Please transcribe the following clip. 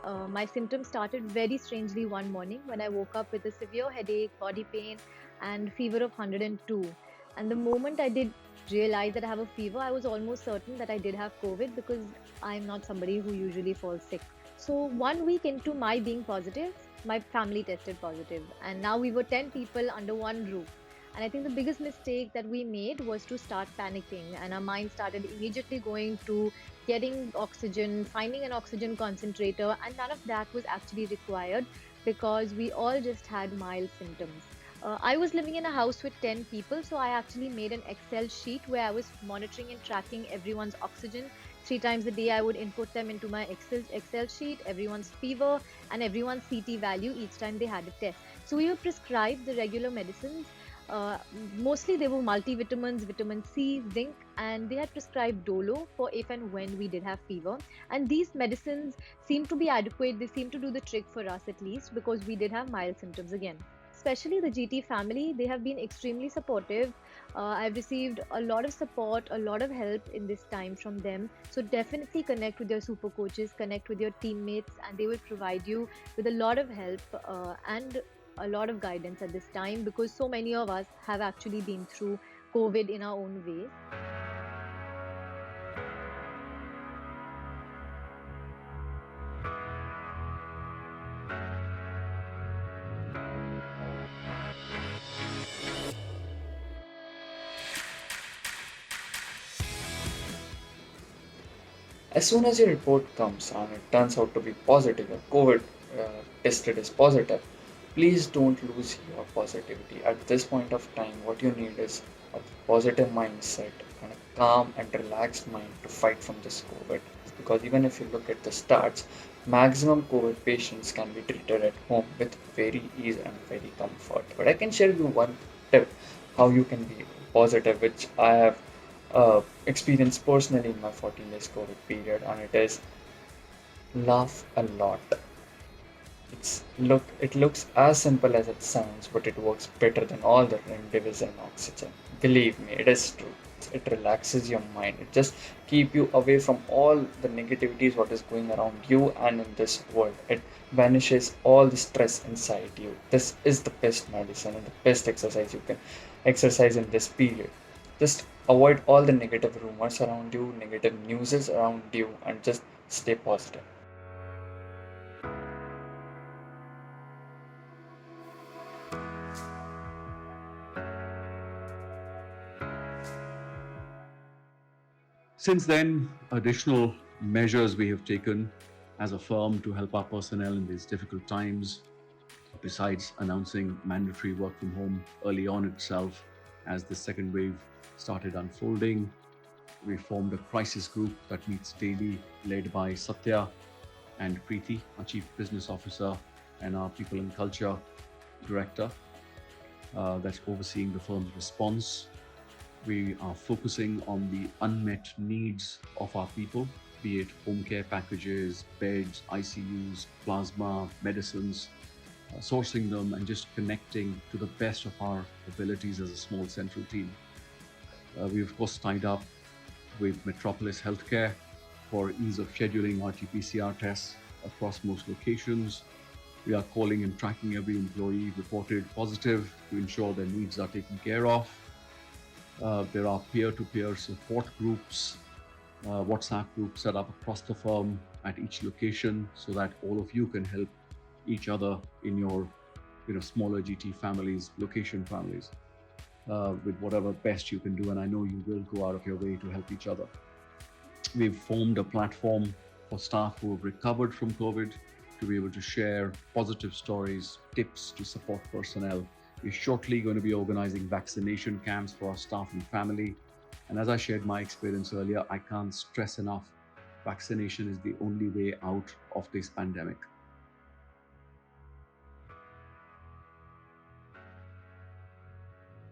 My symptoms started very strangely one morning when I woke up with a severe headache, body pain, and fever of 102. And the moment I did realize that I have a fever, I was almost certain that I did have COVID because I'm not somebody who usually falls sick. So, 1 week into my being positive, my family tested positive, and now we were 10 people under one roof. And I think the biggest mistake that we made was to start panicking, and our mind started immediately going to getting oxygen, finding an oxygen concentrator, and none of that was actually required because we all just had mild symptoms. I was living in a house with 10 people, so I actually made an Excel sheet where I was monitoring and tracking everyone's oxygen. 3 times a day, I would input them into my Excel sheet, everyone's fever, and everyone's CT value each time they had a test. So we were prescribed the regular medicines. Uh, Mostly they were multivitamins, vitamin C, zinc, and they had prescribed Dolo for if and when we did have fever. And these medicines seemed to be adequate. They seemed to do the trick for us at least because we did have mild symptoms again. Especially the GT family, they have been extremely supportive. I've received a lot of support, a lot of help in this time from them. So definitely connect with your super coaches, connect with your teammates, and they will provide you with a lot of help and a lot of guidance at this time because so many of us have actually been through COVID in our own ways. As soon as your report comes and it turns out to be positive, your COVID tested is positive, please don't lose your positivity. At this point of time, what you need is a positive mindset and a calm and relaxed mind to fight from this COVID. Because even if you look at the stats, maximum COVID patients can be treated at home with very ease and very comfort. But I can share you one tip how you can be positive, which I have experienced personally in my 14 days COVID period, and it is laugh a lot. It looks as simple as it sounds, but it works better than all the remdesivir and oxygen. Believe me, it is true. It relaxes your mind. It just keep you away from all the negativities what is going around you and in this world. It vanishes all the stress inside you. This is the best medicine and the best exercise you can exercise in this period. Just avoid all the negative rumors around you, negative newses around you, and just stay positive. Since then, additional measures we have taken as a firm to help our personnel in these difficult times, besides announcing mandatory work from home early on itself as the second wave started unfolding. We formed a crisis group that meets daily, led by Satya and Preeti, our Chief Business Officer, and our People and Culture Director, that's overseeing the firm's response. We are focusing on the unmet needs of our people, be it home care packages, beds, ICUs, plasma, medicines, sourcing them and just connecting to the best of our abilities as a small central team. We, of course, tied up with Metropolis Healthcare for ease of scheduling RT-PCR tests across most locations. We are calling and tracking every employee reported positive to ensure their needs are taken care of. There are peer-to-peer support groups, WhatsApp groups set up across the firm at each location so that all of you can help each other in your smaller GT families, location families, with whatever best you can do. And I know you will go out of your way to help each other. We've formed a platform for staff who have recovered from COVID to be able to share positive stories, tips to support personnel. We're shortly going to be organizing vaccination camps for our staff and family. And as I shared my experience earlier, I can't stress enough, vaccination is the only way out of this pandemic.